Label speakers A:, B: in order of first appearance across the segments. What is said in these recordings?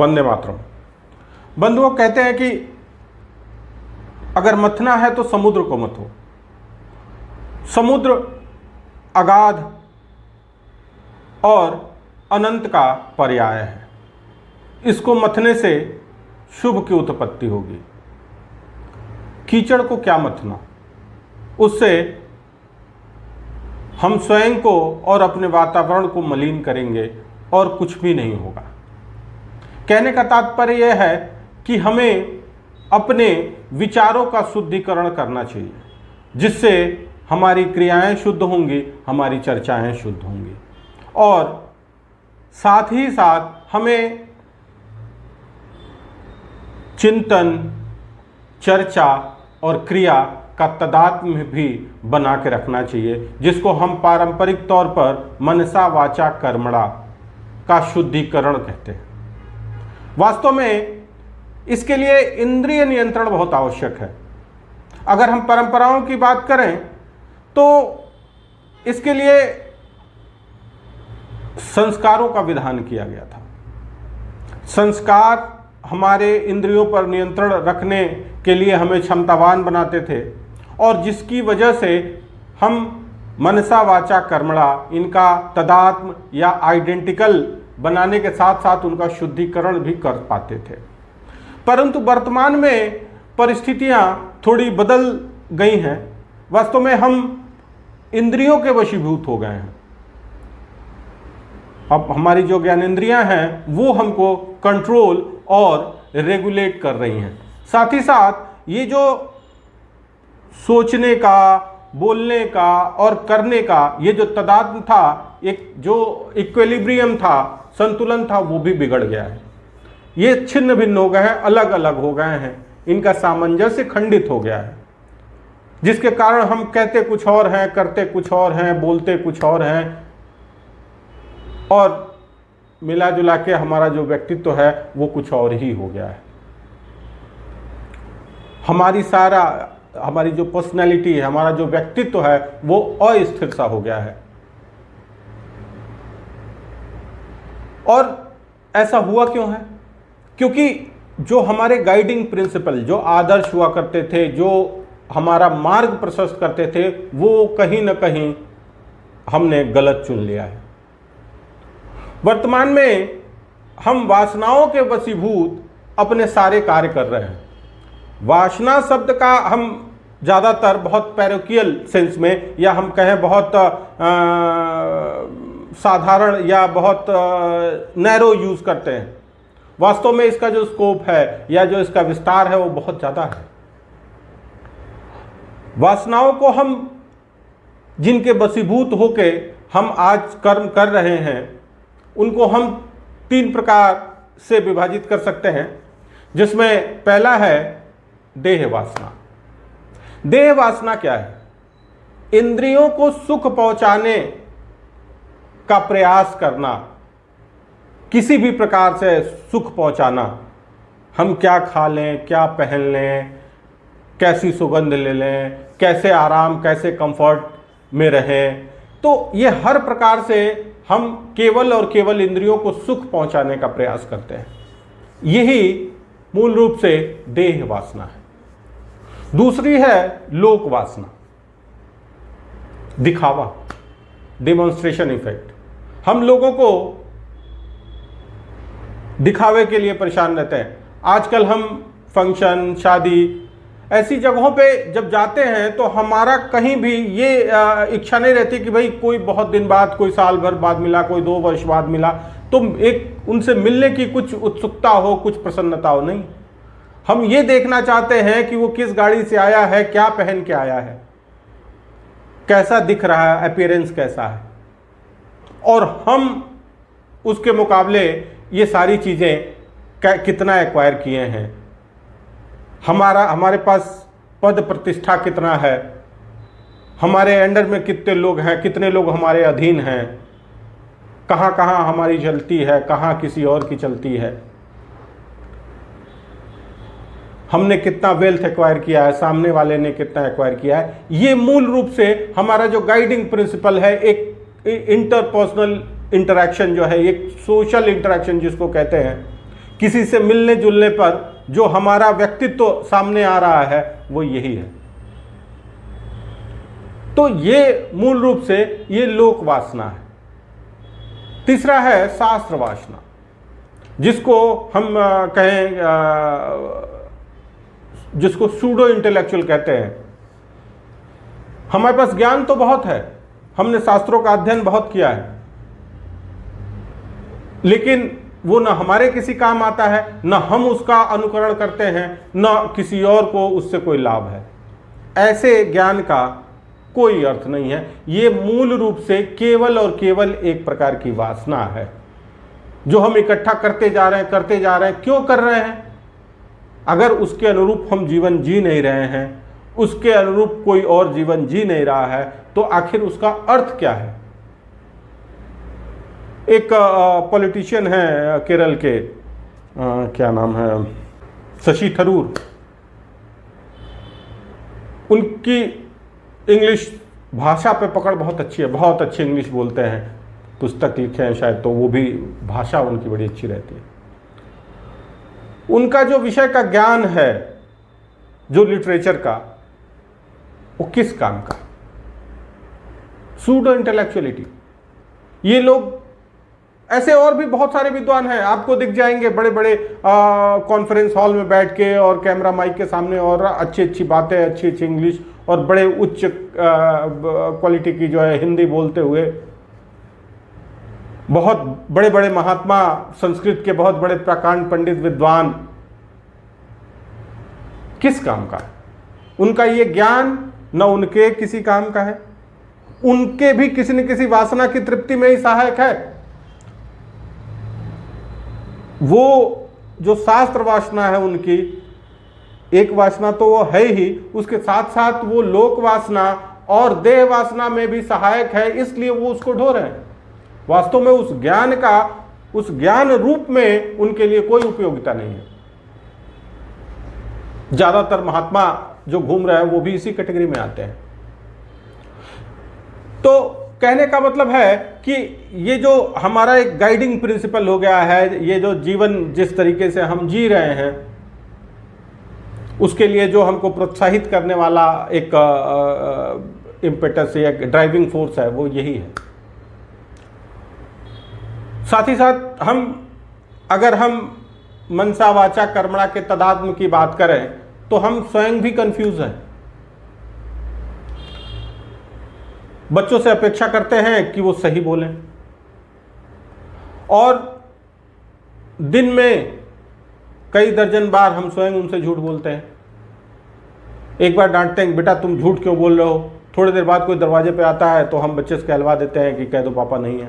A: वंदे मातरम। बंधुओं, कहते हैं कि अगर मथना है तो समुद्र को मथो। समुद्र अगाध और अनंत का पर्याय है। इसको मथने से शुभ की उत्पत्ति होगी। कीचड़ को क्या मथना, उससे हम स्वयं को और अपने वातावरण को मलिन करेंगे और कुछ भी नहीं होगा। कहने का तात्पर्य यह है कि हमें अपने विचारों का शुद्धिकरण करना चाहिए, जिससे हमारी क्रियाएं शुद्ध होंगी, हमारी चर्चाएं शुद्ध होंगी, और साथ ही साथ हमें चिंतन, चर्चा और क्रिया का तादात्म्य भी बना के रखना चाहिए, जिसको हम पारंपरिक तौर पर मनसा वाचा कर्मणा का शुद्धिकरण कहते हैं। वास्तव में इसके लिए इंद्रिय नियंत्रण बहुत आवश्यक है। अगर हम परंपराओं की बात करें तो इसके लिए संस्कारों का विधान किया गया था। संस्कार हमारे इंद्रियों पर नियंत्रण रखने के लिए हमें क्षमतावान बनाते थे, और जिसकी वजह से हम मनसा वाचा कर्मणा इनका तदात्म या आइडेंटिकल बनाने के साथ साथ उनका शुद्धिकरण भी कर पाते थे। परंतु वर्तमान में परिस्थितियां थोड़ी बदल गई हैं। वास्तव में हम इंद्रियों के वशीभूत हो गए हैं। अब हमारी जो ज्ञानेंद्रियां हैं वो हमको कंट्रोल और रेगुलेट कर रही हैं। साथ ही साथ ये जो सोचने का, बोलने का और करने का ये जो तदात्म था, एक जो इक्विलिब्रियम था, संतुलन था, वो भी बिगड़ गया है। ये छिन्न भिन्न हो गए हैं, अलग अलग हो गए हैं, इनका सामंजस्य खंडित हो गया है, जिसके कारण हम कहते कुछ और हैं, करते कुछ और हैं, बोलते कुछ और हैं, और मिला जुला के हमारा जो व्यक्तित्व है वो कुछ और ही हो गया है। हमारी जो पर्सनैलिटी है, हमारा जो व्यक्तित्व है वो अस्थिर सा हो गया है। और ऐसा हुआ क्यों है? क्योंकि जो हमारे गाइडिंग प्रिंसिपल, जो आदर्श हुआ करते थे, जो हमारा मार्ग प्रशस्त करते थे, वो कहीं ना कहीं हमने गलत चुन लिया है। वर्तमान में हम वासनाओं के वशीभूत अपने सारे कार्य कर रहे हैं। वासना शब्द का हम ज़्यादातर बहुत पैरोकियल सेंस में, या हम कहें बहुत साधारण या बहुत नैरो यूज़ करते हैं। वास्तव में इसका जो स्कोप है या जो इसका विस्तार है वो बहुत ज़्यादा है। वासनाओं को हम जिनके वशीभूत होके हम आज कर्म कर रहे हैं, उनको हम 3 प्रकार से विभाजित कर सकते हैं, जिसमें पहला है देह वासना। देह वासना क्या है? इंद्रियों को सुख पहुंचाने का प्रयास करना, किसी भी प्रकार से सुख पहुंचाना। हम क्या खा लें, क्या पहन लें, कैसी सुगंध ले लें, कैसे आराम, कैसे कंफर्ट में रहें, तो ये हर प्रकार से हम केवल और केवल इंद्रियों को सुख पहुंचाने का प्रयास करते हैं। यही मूल रूप से देह वासना है। दूसरी है लोक वासना, दिखावा, डेमोन्स्ट्रेशन इफेक्ट। हम लोगों को दिखावे के लिए परेशान रहते हैं। आजकल हम फंक्शन, शादी, ऐसी जगहों पे जब जाते हैं तो हमारा कहीं भी ये इच्छा नहीं रहती कि भाई कोई बहुत दिन बाद, कोई साल भर बाद मिला, कोई 2 वर्ष बाद मिला, तो एक उनसे मिलने की कुछ उत्सुकता हो, कुछ प्रसन्नता हो। नहीं, हम ये देखना चाहते हैं कि वो किस गाड़ी से आया है, क्या पहन के आया है, कैसा दिख रहा है, अपीयरेंस कैसा है, और हम उसके मुकाबले ये सारी चीज़ें कितना एक्वायर किए हैं, हमारे पास पद प्रतिष्ठा कितना है, हमारे अंडर में कितने लोग हैं, कितने लोग हमारे अधीन हैं, कहाँ कहाँ हमारी चलती है, कहाँ किसी और की चलती है, हमने कितना वेल्थ एक्वायर किया है, सामने वाले ने कितना एक्वायर किया है। ये मूल रूप से हमारा जो गाइडिंग प्रिंसिपल है, एक इंटरपर्सनल इंटरैक्शन जो है, एक सोशल इंटरैक्शन जिसको कहते हैं, किसी से मिलने जुलने पर जो हमारा व्यक्तित्व सामने आ रहा है वो यही है। तो ये मूल रूप से ये लोक वासना है। तीसरा है शास्त्र वासना, जिसको हम कहें, जिसको सूडो इंटेलेक्चुअल कहते हैं। हमारे पास ज्ञान तो बहुत है, हमने शास्त्रों का अध्ययन बहुत किया है, लेकिन वो न हमारे किसी काम आता है, न हम उसका अनुकरण करते हैं, न किसी और को उससे कोई लाभ है। ऐसे ज्ञान का कोई अर्थ नहीं है। ये मूल रूप से केवल और केवल एक प्रकार की वासना है जो हम इकट्ठा करते जा रहे हैं। क्यों कर रहे हैं? अगर उसके अनुरूप हम जीवन जी नहीं रहे हैं, उसके अनुरूप कोई और जीवन जी नहीं रहा है, तो आखिर उसका अर्थ क्या है? एक पॉलिटिशियन है केरल के, क्या नाम है, शशि थरूर। उनकी इंग्लिश भाषा पे पकड़ बहुत अच्छी है, बहुत अच्छी इंग्लिश बोलते हैं, पुस्तक लिखे हैं शायद, तो वो भी भाषा उनकी बड़ी अच्छी रहती है। उनका जो विषय का ज्ञान है, जो लिटरेचर का, वो किस काम का? Pseudo intellectuality. ये लोग, ऐसे और भी बहुत सारे विद्वान हैं, आपको दिख जाएंगे बड़े बड़े कॉन्फ्रेंस हॉल में बैठ के और कैमरा माइक के सामने, और अच्छी अच्छी बातें, अच्छी अच्छी इंग्लिश और बड़े उच्च क्वालिटी की जो है हिंदी बोलते हुए, बहुत बड़े बड़े महात्मा, संस्कृत के बहुत बड़े प्रकांड पंडित विद्वान। किस काम का? उनका ये ज्ञान न उनके किसी काम का है, उनके भी किसी न किसी वासना की तृप्ति में ही सहायक है। वो जो शास्त्र वासना है उनकी, एक वासना तो वो है ही, उसके साथ साथ वो लोक वासना और देह वासना में भी सहायक है, इसलिए वो उसको ढो रहे हैं। वास्तव में उस ज्ञान का, उस ज्ञान रूप में उनके लिए कोई उपयोगिता नहीं है। ज्यादातर महात्मा जो घूम रहे हैं वो भी इसी कैटेगरी में आते हैं। तो कहने का मतलब है कि ये जो हमारा एक गाइडिंग प्रिंसिपल हो गया है, ये जो जीवन जिस तरीके से हम जी रहे हैं, उसके लिए जो हमको प्रोत्साहित करने वाला एक इम्पेटस या ड्राइविंग फोर्स है, वो यही है। साथ ही साथ अगर हम मनसा वाचा कर्मणा के तदात्म की बात करें, तो हम स्वयं भी कंफ्यूज हैं। बच्चों से अपेक्षा करते हैं कि वो सही बोलें, और दिन में कई दर्जन बार हम स्वयं उनसे झूठ बोलते हैं। एक बार डांटते हैं, बेटा तुम झूठ क्यों बोल रहे हो? थोड़ी देर बाद कोई दरवाजे पे आता है तो हम बच्चे से कहलवा देते हैं कि कह दो पापा नहीं है,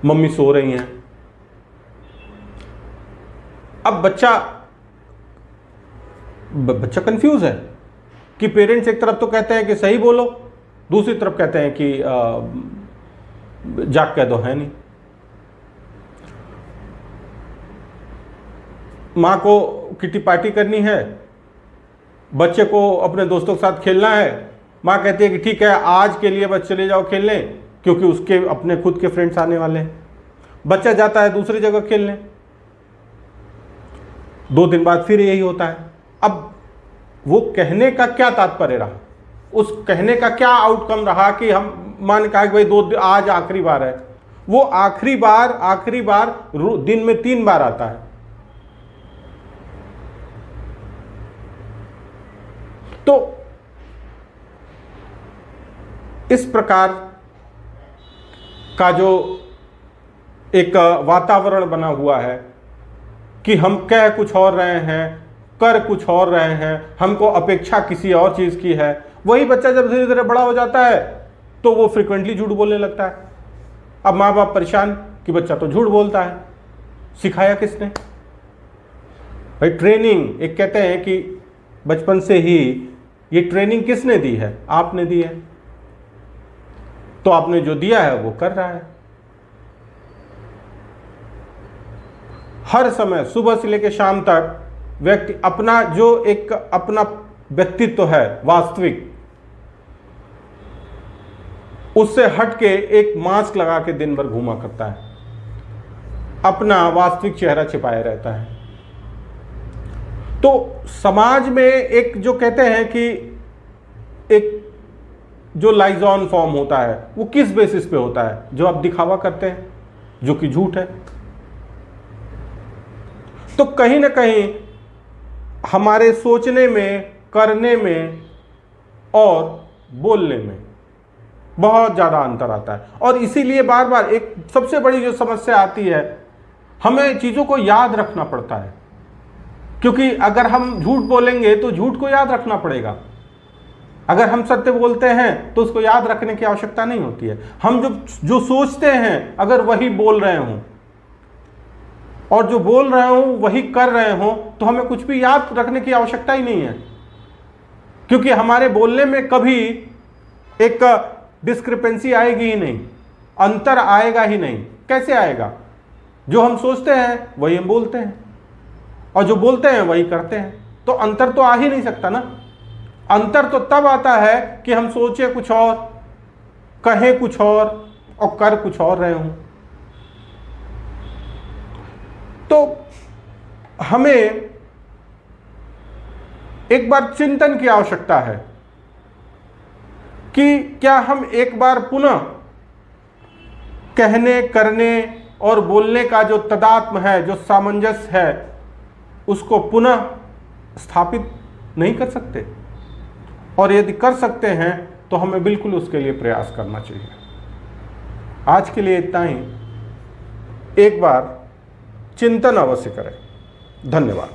A: मम्मी सो रही हैं। अब बच्चा कंफ्यूज है कि पेरेंट्स एक तरफ तो कहते हैं कि सही बोलो, दूसरी तरफ कहते हैं कि जाग कह दो, है नहीं। माँ को किटी पार्टी करनी है, बच्चे को अपने दोस्तों के साथ खेलना है, माँ कहती है कि ठीक है आज के लिए बस चले जाओ खेलने, क्योंकि उसके अपने खुद के फ्रेंड्स आने वाले हैं। बच्चा जाता है दूसरी जगह खेलने, 2 दिन बाद फिर यही होता है। अब वो कहने का क्या तात्पर्य रहा, उस कहने का क्या आउटकम रहा कि हम मान कहा कि भाई आज आखिरी बार है। वो आखिरी बार दिन में 3 बार आता है। तो इस प्रकार का जो एक वातावरण बना हुआ है कि हम कह कुछ और रहे हैं, कर कुछ और रहे हैं, हमको अपेक्षा किसी और चीज की है, वही बच्चा जब धीरे धीरे बड़ा हो जाता है तो वो फ्रिक्वेंटली झूठ बोलने लगता है। अब माँ बाप परेशान कि बच्चा तो झूठ बोलता है, सिखाया किसने? भाई ट्रेनिंग, एक कहते हैं कि बचपन से ही ये ट्रेनिंग किसने दी है? आपने दी है। तो आपने जो दिया है वो कर रहा है। हर समय सुबह से लेकर शाम तक व्यक्ति अपना जो एक अपना व्यक्तित्व है वास्तविक, उससे हट के एक मास्क लगा के दिन भर घूमा करता है। अपना वास्तविक चेहरा छिपाए रहता है। तो समाज में एक जो कहते हैं कि एक जो लाइजॉन फॉर्म होता है वो किस बेसिस पे होता है? जो आप दिखावा करते हैं, जो कि झूठ है। तो कहीं ना कहीं हमारे सोचने में, करने में और बोलने में बहुत ज़्यादा अंतर आता है। और इसीलिए बार बार एक सबसे बड़ी जो समस्या आती है, हमें चीज़ों को याद रखना पड़ता है, क्योंकि अगर हम झूठ बोलेंगे तो झूठ को याद रखना पड़ेगा। अगर हम सत्य बोलते हैं तो उसको याद रखने की आवश्यकता नहीं होती है। हम जो सोचते हैं अगर वही बोल रहे हों और जो बोल रहे हों वही कर रहे हों तो हमें कुछ भी याद रखने की आवश्यकता ही नहीं है, क्योंकि हमारे बोलने में कभी एक डिस्क्रिपेंसी आएगी ही नहीं, अंतर आएगा ही नहीं। कैसे आएगा? जो हम सोचते हैं वही हम बोलते हैं और जो बोलते हैं वही करते हैं, तो अंतर तो आ ही नहीं सकता ना। अंतर तो तब आता है कि हम सोचें कुछ और, कहें कुछ और कर कुछ और रहे हों। तो हमें एक बार चिंतन की आवश्यकता है कि क्या हम एक बार पुनः कहने, करने और बोलने का जो तदात्म है, जो सामंजस्य है, उसको पुनः स्थापित नहीं कर सकते? और यदि कर सकते हैं तो हमें बिल्कुल उसके लिए प्रयास करना चाहिए। आज के लिए इतना ही। एक बार चिंतन अवश्य करें। धन्यवाद।